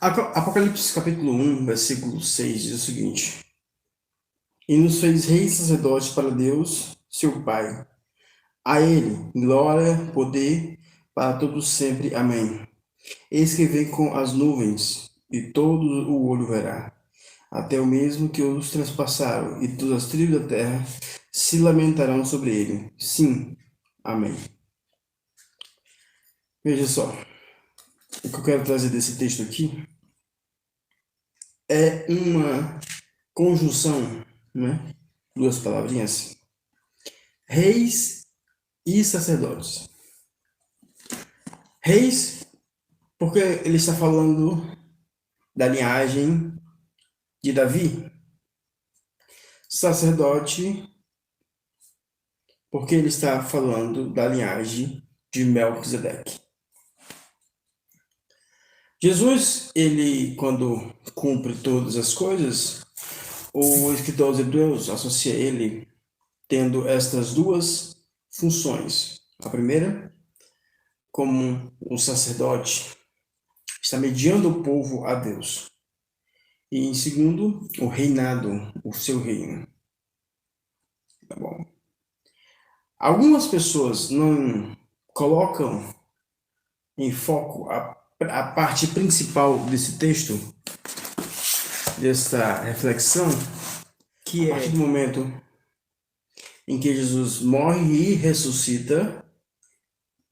Apocalipse capítulo 1, versículo 6 diz o seguinte: E nos fez reis e sacerdotes para Deus, seu Pai. A ele, glória, poder, para todos sempre. Amém. Eis que vem com as nuvens, e todo o olho verá, até o mesmo que os transpassaram, e todas as tribos da terra se lamentarão sobre ele. Sim. Amém. Veja só, o que eu quero trazer desse texto aqui é uma conjunção, né? Duas palavrinhas. Reis e sacerdotes. Reis, porque ele está falando da linhagem de Davi. Sacerdote, porque ele está falando da linhagem de Melquisedeque. Jesus, ele, quando cumpre todas as coisas, o escritor aos Hebreus associa ele tendo estas duas funções. A primeira, como um sacerdote, está mediando o povo a Deus. E em segundo, o reinado, o seu reino. Tá bom? Algumas pessoas não colocam em foco a parte principal desse texto, dessa reflexão, que é a partir do momento em que Jesus morre e ressuscita,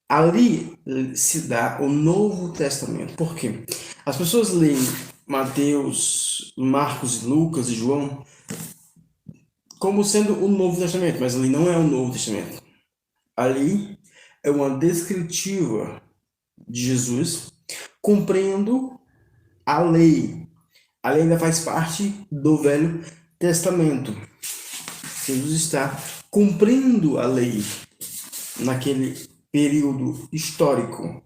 ali se dá o Novo Testamento. Por quê? As pessoas leem Mateus, Marcos, Lucas e João como sendo o Novo Testamento, mas ali não é o Novo Testamento. Ali é uma descritiva de Jesus cumprindo a lei. A lei ainda faz parte do Velho Testamento. Jesus está cumprindo a lei naquele período histórico,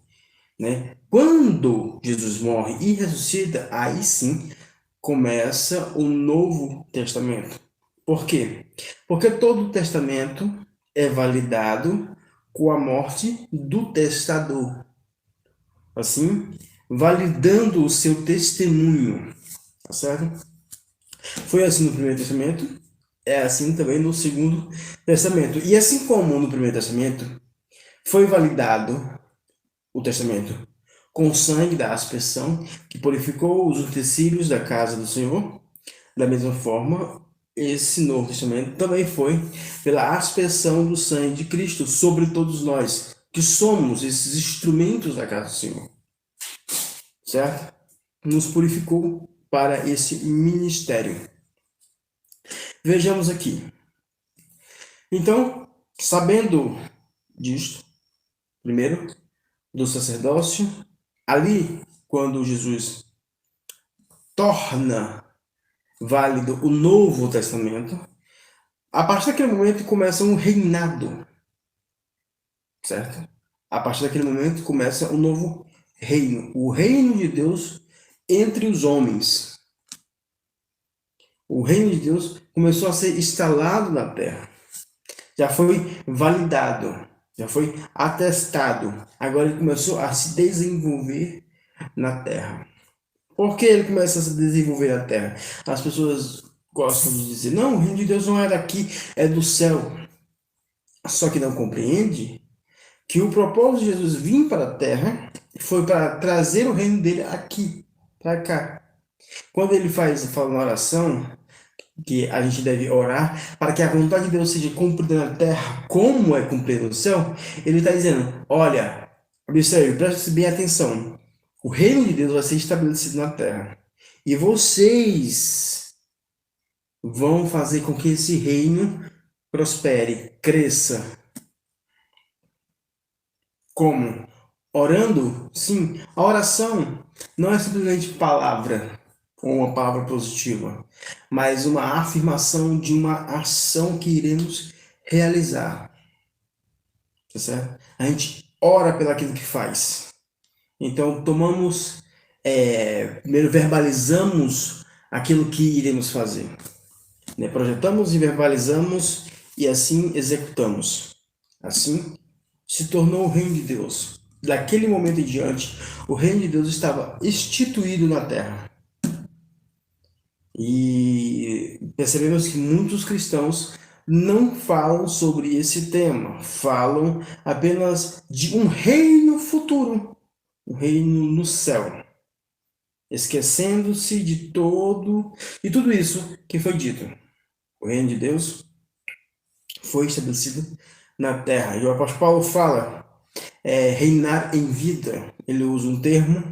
né? Quando Jesus morre e ressuscita, aí sim começa o Novo Testamento. Por quê? Porque todo o testamento é validado com a morte do testador. Assim, validando o seu testemunho, tá certo? Foi assim no Primeiro Testamento, é assim também no Segundo Testamento. E assim como no Primeiro Testamento, foi validado o testamento com o sangue da aspersão que purificou os utensílios da casa do Senhor, da mesma forma, esse Novo Testamento também foi pela aspersão do sangue de Cristo sobre todos nós, que somos esses instrumentos da casa do Senhor. Certo? Nos purificou para esse ministério. Vejamos aqui. Então, sabendo disto, primeiro, do sacerdócio, ali, quando Jesus torna válido o Novo Testamento, a partir daquele momento começa um reinado, certo? A partir daquele momento começa um novo reino, o reino de Deus entre os homens. O reino de Deus começou a ser instalado na terra. Já foi validado, já foi atestado. Agora ele começou a se desenvolver na terra. Por que ele começa a se desenvolver na terra? As pessoas gostam de dizer, não, o reino de Deus não é daqui, é do céu. Só que não compreende que o propósito de Jesus vir para a terra foi para trazer o reino dele aqui, para cá. Quando ele fala na oração, que a gente deve orar para que a vontade de Deus seja cumprida na terra como é cumprida no céu, ele está dizendo, olha, observe, preste bem atenção, o reino de Deus vai ser estabelecido na terra, e vocês vão fazer com que esse reino prospere, cresça. Como? Orando? Sim, a oração não é simplesmente palavra, ou uma palavra positiva, mas uma afirmação de uma ação que iremos realizar. Tá certo? A gente ora pelo aquilo que faz. Então, primeiro verbalizamos aquilo que iremos fazer. Né? Projetamos e verbalizamos e assim executamos. Assim se tornou o reino de Deus. daquele momento em diante, o reino de Deus estava instituído na terra. E percebemos que muitos cristãos não falam sobre esse tema, falam apenas de um reino futuro, um reino no céu, esquecendo-se de tudo isso que foi dito. O reino de Deus foi estabelecido na terra. E o apóstolo Paulo fala reinar em vida. Ele usa um termo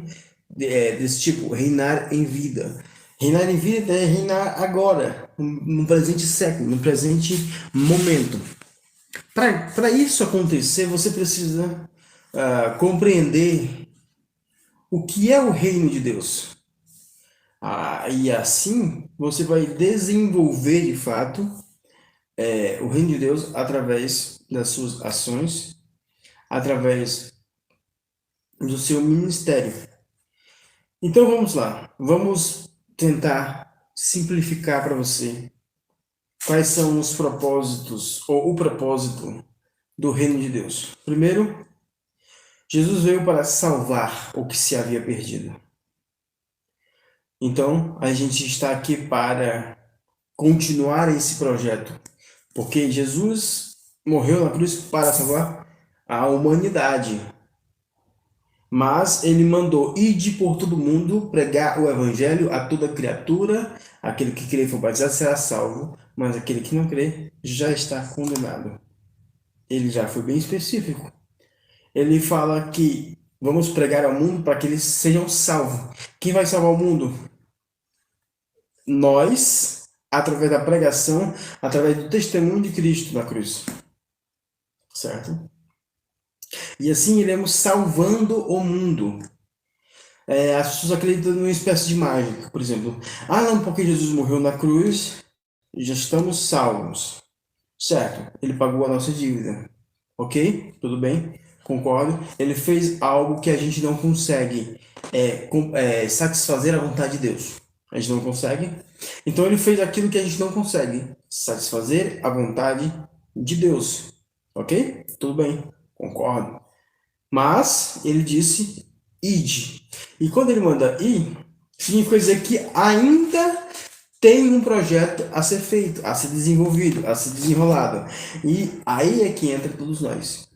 desse tipo, reinar em vida. Reinar em vida é reinar agora, no presente século, no presente momento. Para isso acontecer, você precisa compreender o que é o reino de Deus. E assim você vai desenvolver de fato o reino de Deus através das suas ações, através do seu ministério. Então vamos lá, vamos tentar simplificar para você quais são os propósitos ou o propósito do reino de Deus. Primeiro, Jesus veio para salvar o que se havia perdido. Então, a gente está aqui para continuar esse projeto, porque Jesus morreu na cruz para salvar a humanidade. Mas ele mandou ide por todo mundo, pregar o evangelho a toda criatura, aquele que crer e for batizado será salvo, mas aquele que não crer já está condenado. Ele já foi bem específico. Ele fala que vamos pregar ao mundo para que eles sejam salvos. Quem vai salvar o mundo? Nós, através da pregação, através do testemunho de Cristo na cruz. Certo? E assim iremos salvando o mundo. As pessoas acreditam numa espécie de mágica, por exemplo. Não, porque Jesus morreu na cruz, já estamos salvos. Certo, ele pagou a nossa dívida. Ok? Tudo bem? Concordo. Ele fez algo que a gente não consegue satisfazer a vontade de Deus. A gente não consegue. Então ele fez aquilo que a gente não consegue, satisfazer a vontade de Deus. Ok? Tudo bem. Concordo. Mas ele disse, ide. E quando ele manda ir, significa dizer que ainda tem um projeto a ser feito, a ser desenvolvido, a ser desenrolado. E aí é que entra todos nós.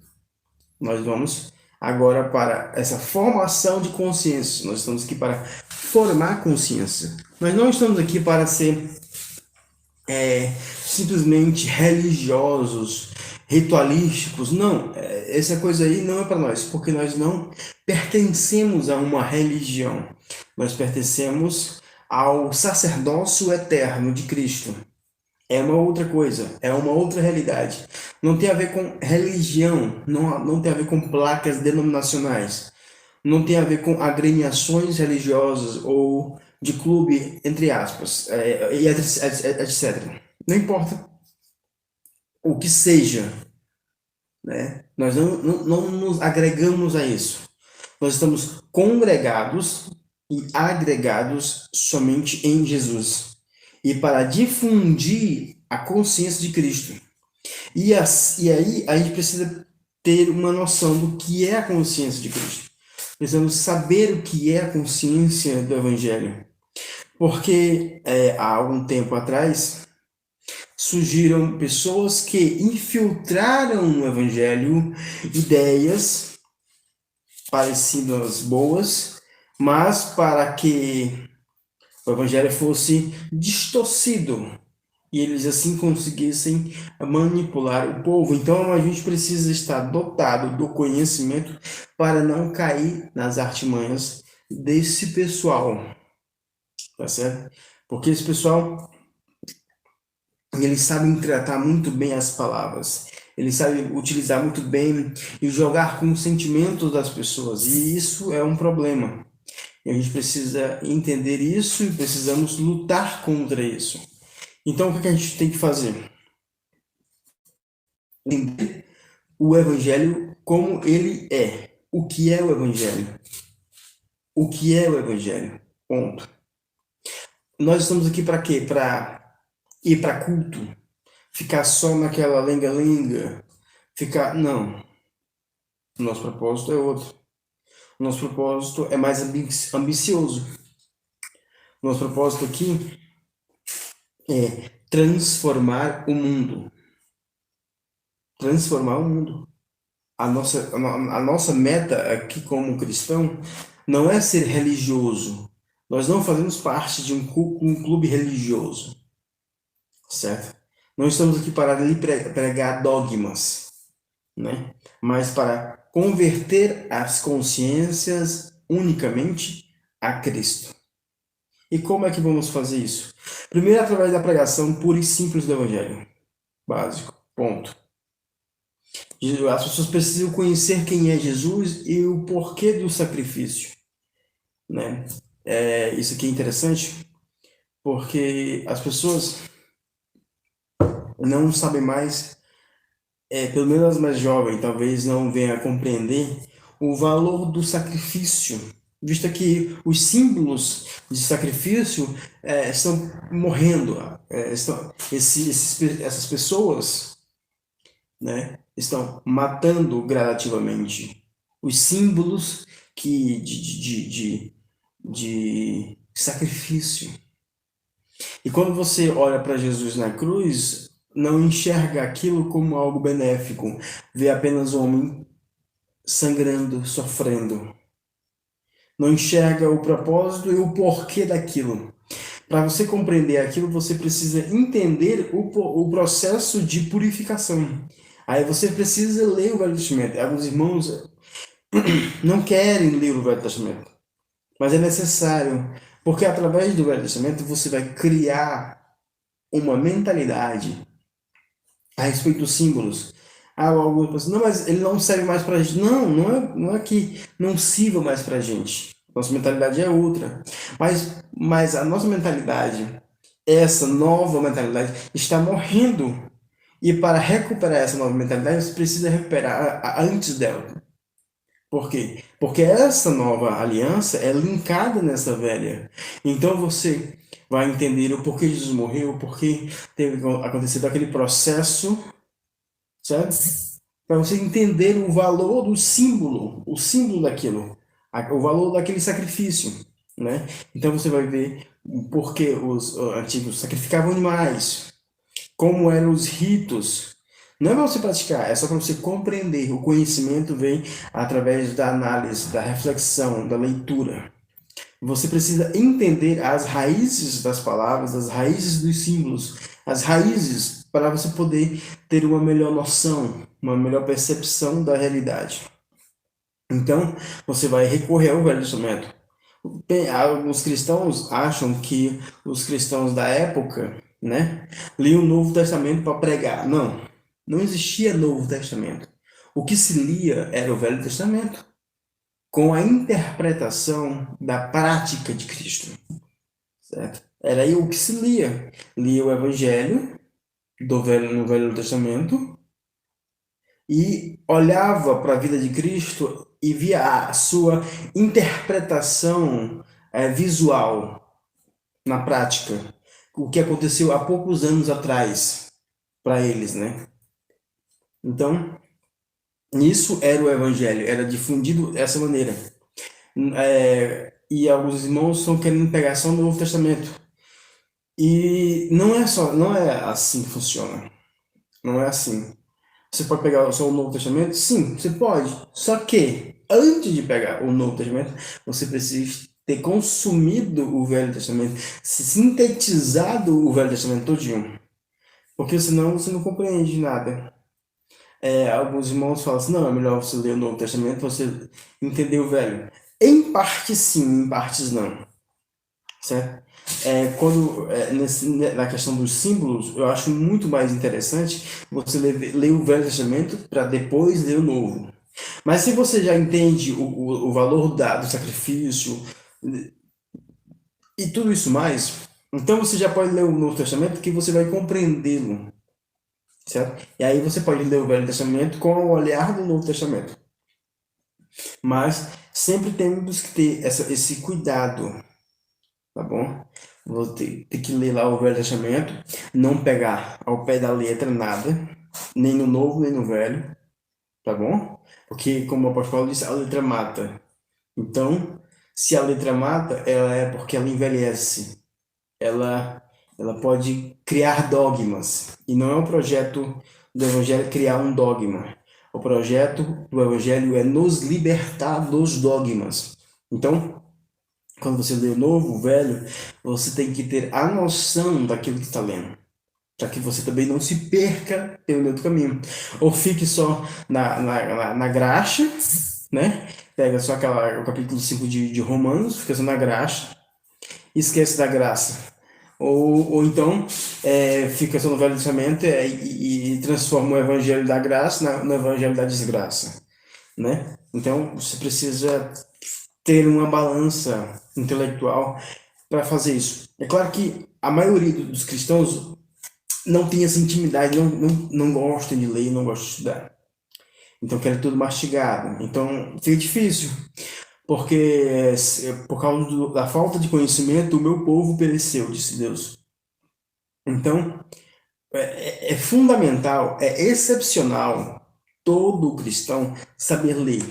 Nós vamos agora para essa formação de consciência. Nós estamos aqui para formar consciência. Nós não estamos aqui para ser simplesmente religiosos, ritualísticos. Não, essa coisa aí não é para nós, porque nós não pertencemos a uma religião. Nós pertencemos ao sacerdócio eterno de Cristo. É uma outra coisa, é uma outra realidade. Não tem a ver com religião, não tem a ver com placas denominacionais, não tem a ver com agremiações religiosas ou de clube, entre aspas, etc. Não importa o que seja, né? Nós não nos agregamos a isso. Nós estamos congregados e agregados somente em Jesus. E para difundir a consciência de Cristo. E aí a gente precisa ter uma noção do que é a consciência de Cristo. Precisamos saber o que é a consciência do Evangelho. Porque há algum tempo atrás surgiram pessoas que infiltraram no Evangelho ideias parecidas boas, mas para que o Evangelho fosse distorcido e eles assim conseguissem manipular o povo. Então a gente precisa estar dotado do conhecimento para não cair nas artimanhas desse pessoal, tá certo? Porque esse pessoal, eles sabem tratar muito bem as palavras, eles sabem utilizar muito bem e jogar com os sentimentos das pessoas, e isso é um problema. E a gente precisa entender isso e precisamos lutar contra isso. Então, o que a gente tem que fazer? Entender o Evangelho como ele é. O que é o Evangelho? O que é o Evangelho? Ponto. Nós estamos aqui para quê? Para ir para culto? Ficar só naquela lenga-lenga? Não. Nosso propósito é outro. Nosso propósito é mais ambicioso. Nosso propósito aqui é transformar o mundo. Transformar o mundo. A nossa meta aqui como cristão não é ser religioso. Nós não fazemos parte de um clube religioso, certo? Não estamos aqui para lhe pregar dogmas, né? Mas para converter as consciências unicamente a Cristo. E como é que vamos fazer isso? Primeiro, através da pregação pura e simples do Evangelho. Básico. Ponto. As pessoas precisam conhecer quem é Jesus e o porquê do sacrifício, né? Isso aqui é interessante, porque as pessoas não sabem mais, pelo menos as mais jovens, talvez não venham a compreender o valor do sacrifício, visto que os símbolos de sacrifício estão morrendo, essas pessoas, né, estão matando gradativamente os símbolos de sacrifício. E quando você olha para Jesus na cruz, não enxerga aquilo como algo benéfico, vê apenas o homem sangrando, sofrendo. Não enxerga o propósito e o porquê daquilo. Para você compreender aquilo, você precisa entender o processo de purificação. Aí você precisa ler o Velho Testamento. Alguns irmãos não querem ler o Velho Testamento, mas é necessário, porque através do Velho Testamento você vai criar uma mentalidade a respeito dos símbolos. Algumas pessoas, não, mas ele não serve mais para a gente. Não é que não sirva mais para a gente. Nossa mentalidade é outra. Mas a nossa mentalidade, essa nova mentalidade, está morrendo. E para recuperar essa nova mentalidade, você precisa recuperar antes dela. Por quê? Porque essa nova aliança é linkada nessa velha. Então você vai entender o porquê Jesus morreu, o porquê teve acontecido aquele processo, certo? Para você entender o valor do símbolo, o símbolo daquilo, o valor daquele sacrifício, né? Então você vai ver o porquê os antigos sacrificavam animais, como eram os ritos. Não é para você praticar, é só para você compreender. O conhecimento vem através da análise, da reflexão, da leitura. Você precisa entender as raízes das palavras, as raízes dos símbolos, as raízes para você poder ter uma melhor noção, uma melhor percepção da realidade. Então, você vai recorrer ao Velho Testamento. Alguns cristãos acham que os cristãos da época, né, liam o Novo Testamento para pregar. Não, não existia Novo Testamento. O que se lia era o Velho Testamento, com a interpretação da prática de Cristo, certo? Era aí o que se lia. Lia o Evangelho no Velho Testamento e olhava para a vida de Cristo e via a sua interpretação visual na prática, o que aconteceu há poucos anos atrás para eles, né? Então, isso era o Evangelho, era difundido dessa maneira. E alguns irmãos estão querendo pegar só no Novo Testamento. E não é assim que funciona. Não é assim. Você pode pegar só o Novo Testamento? Sim, você pode. Só que, antes de pegar o Novo Testamento, você precisa ter consumido o Velho Testamento, sintetizado o Velho Testamento todinho. Porque senão você não compreende nada. Alguns irmãos falam assim, não, é melhor você ler o Novo Testamento para você entender o Velho. Em parte sim, em partes não. Certo? Na questão dos símbolos, eu acho muito mais interessante você ler o Velho Testamento para depois ler o Novo. Mas se você já entende o valor do sacrifício e tudo isso mais, então você já pode ler o Novo Testamento que você vai compreendê-lo, certo? E aí você pode ler o Velho Testamento com o olhar do Novo Testamento. Mas sempre temos que ter esse cuidado, tá bom? Vou ter que ler lá o Velho Testamento, não pegar ao pé da letra nada, nem no Novo, nem no Velho, tá bom? Porque, como o apóstolo Paulo disse, a letra mata. Então, se a letra mata, ela é porque ela envelhece. Ela, ela pode criar dogmas. E não é o projeto do Evangelho criar um dogma. O projeto do Evangelho é nos libertar dos dogmas. Então, quando você lê o Novo, o Velho, você tem que ter a noção daquilo que está lendo, para que você também não se perca pelo meio do caminho. Ou fique só na graxa, né? Pega só o capítulo 5 de Romanos, fica só na graxa, e esquece da graça. Ou então fica só no Velho Testamento e transforma o Evangelho da graça no Evangelho da desgraça, né? Então você precisa ter uma balança intelectual para fazer isso. É claro que a maioria dos cristãos não tem essa intimidade, não gostam de ler, não gostam de estudar. Então querem tudo mastigado. Então fica difícil, porque por causa da falta de conhecimento, o meu povo pereceu, disse Deus. Então é fundamental, é excepcional todo cristão saber ler.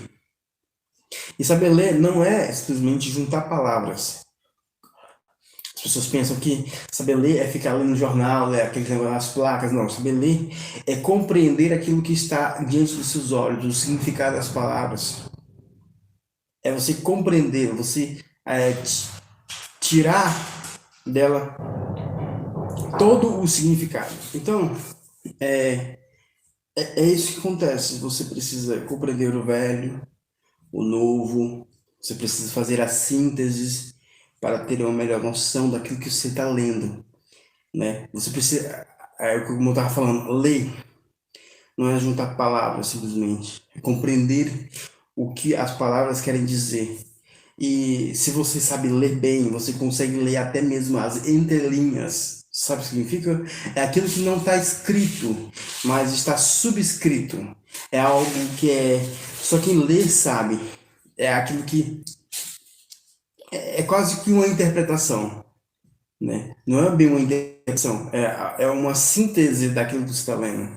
E saber ler não é simplesmente juntar palavras. As pessoas pensam que saber ler é ficar lendo jornal, é aquele negócio nas placas. Não, saber ler é compreender aquilo que está diante dos seus olhos, o significado das palavras. É você compreender, você tirar dela todo o significado. Então, é isso que acontece. Você precisa compreender o velho, o novo, você precisa fazer as sínteses para ter uma melhor noção daquilo que você está lendo, né? Você precisa, como eu estava falando, ler não é juntar palavras simplesmente, é compreender o que as palavras querem dizer. E se você sabe ler bem, você consegue ler até mesmo as entrelinhas. Sabe o que significa? É aquilo que não está escrito, mas está subscrito. É algo que só quem lê sabe. É aquilo que é quase que uma interpretação, né? Não é bem uma interpretação, é uma síntese daquilo que você está lendo,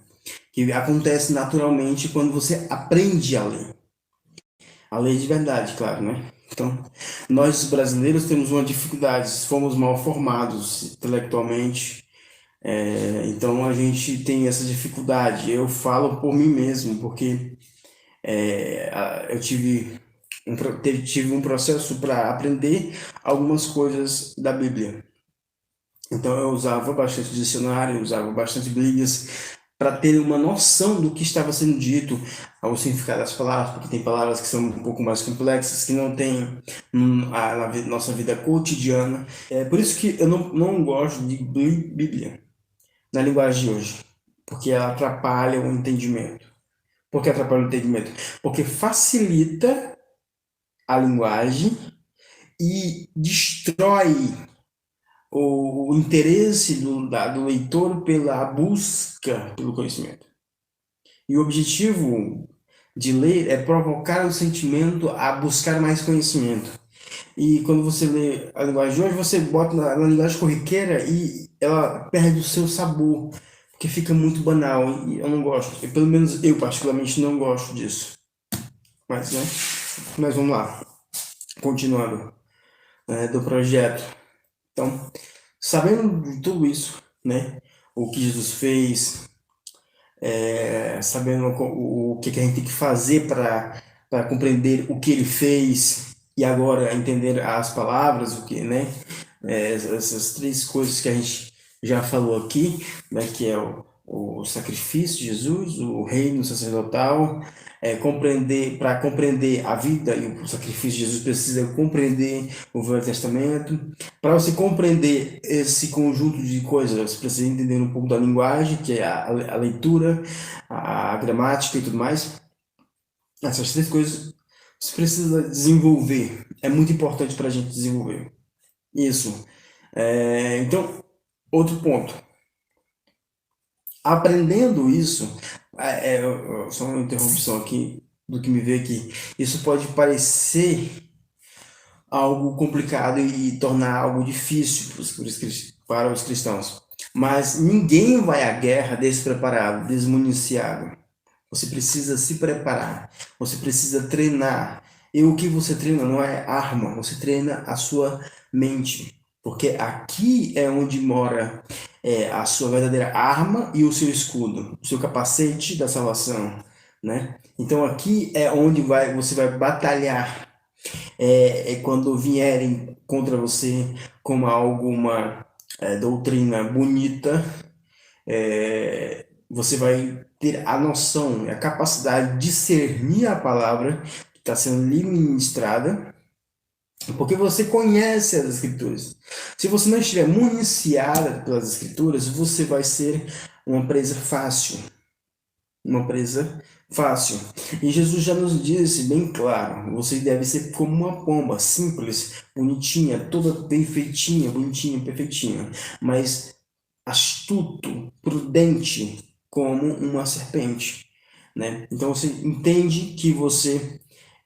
que acontece naturalmente quando você aprende a ler. A ler de verdade, claro, né? Então, nós brasileiros temos uma dificuldade, fomos mal formados intelectualmente, então a gente tem essa dificuldade. Eu falo por mim mesmo, porque eu tive um processo para aprender algumas coisas da Bíblia. Então eu usava bastante dicionário, usava bastante Bíblias para ter uma noção do que estava sendo dito, ao significado das palavras, porque tem palavras que são um pouco mais complexas, que não tem na nossa vida cotidiana. É por isso que eu não gosto de Bíblia na linguagem de hoje, porque ela atrapalha o entendimento. Por que atrapalha o entendimento? Porque facilita a linguagem e destrói o interesse do leitor pela busca pelo conhecimento. E o objetivo de ler é provocar o sentimento a buscar mais conhecimento. E quando você lê a linguagem de hoje, você bota na linguagem corriqueira e ela perde o seu sabor, porque fica muito banal. E eu não gosto, pelo menos eu particularmente não gosto disso. Mas, né? Mas vamos lá, continuando, do projeto. Então, sabendo de tudo isso, né? O que Jesus fez, sabendo o que a gente tem que fazer para compreender o que ele fez e agora entender as palavras, o que, né? Essas três coisas que a gente já falou aqui, né? Que é o sacrifício de Jesus, o reino sacerdotal, para compreender a vida e o sacrifício de Jesus precisa compreender o Velho Testamento. Para você compreender esse conjunto de coisas, você precisa entender um pouco da linguagem, que é a leitura, a gramática e tudo mais. Essas três coisas você precisa desenvolver. É muito importante para a gente desenvolver. Isso. Então, outro ponto. Aprendendo isso, só uma interrupção aqui do que me veio aqui. Isso pode parecer algo complicado e tornar algo difícil para os cristãos. Mas ninguém vai à guerra despreparado, desmuniciado. Você precisa se preparar, você precisa treinar. E o que você treina não é arma, você treina a sua mente. Porque aqui é onde mora a sua verdadeira arma e o seu escudo, o seu capacete da salvação, né? Então aqui é onde você vai batalhar quando vierem contra você com alguma doutrina bonita, você vai ter a noção, a capacidade de discernir a palavra que está sendo lhe ministrada, porque você conhece as Escrituras. Se você não estiver municiada pelas Escrituras, você vai ser uma presa fácil. Uma presa fácil. E Jesus já nos disse bem claro: você deve ser como uma pomba, simples, bonitinha, toda bem feitinha, bonitinha, perfeitinha, mas astuto, prudente como uma serpente, né? Então você entende que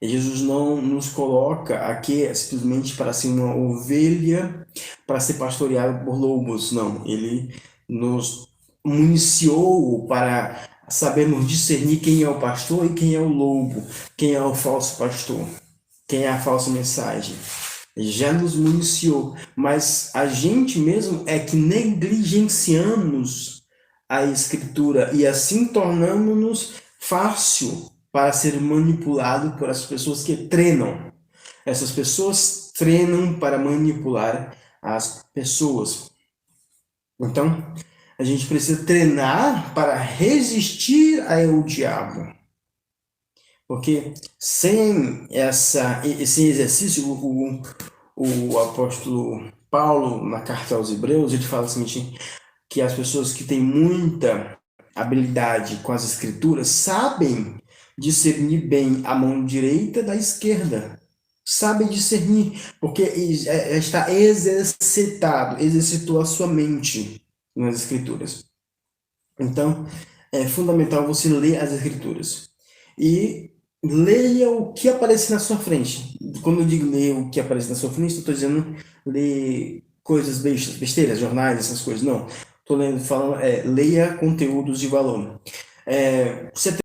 Jesus não nos coloca aqui simplesmente para ser uma ovelha para ser pastoreada por lobos, não. Ele nos municiou para sabermos discernir quem é o pastor e quem é o lobo, quem é o falso pastor, quem é a falsa mensagem. Já nos municiou, mas a gente mesmo é que negligenciamos a escritura e assim tornamos-nos fácil para ser manipulado por as pessoas que treinam. Essas pessoas treinam para manipular as pessoas. Então, a gente precisa treinar para resistir ao diabo. Porque sem esse exercício, o apóstolo Paulo, na carta aos Hebreus, ele fala o seguinte, que as pessoas que têm muita habilidade com as escrituras sabem discernir bem a mão direita da esquerda. Sabem discernir, porque está exercitou a sua mente nas escrituras. Então, é fundamental você ler as escrituras. E leia o que aparece na sua frente. Quando eu digo ler o que aparece na sua frente, eu estou dizendo ler coisas besteiras, jornais, essas coisas. Não. Estou falando, leia conteúdos de valor. Você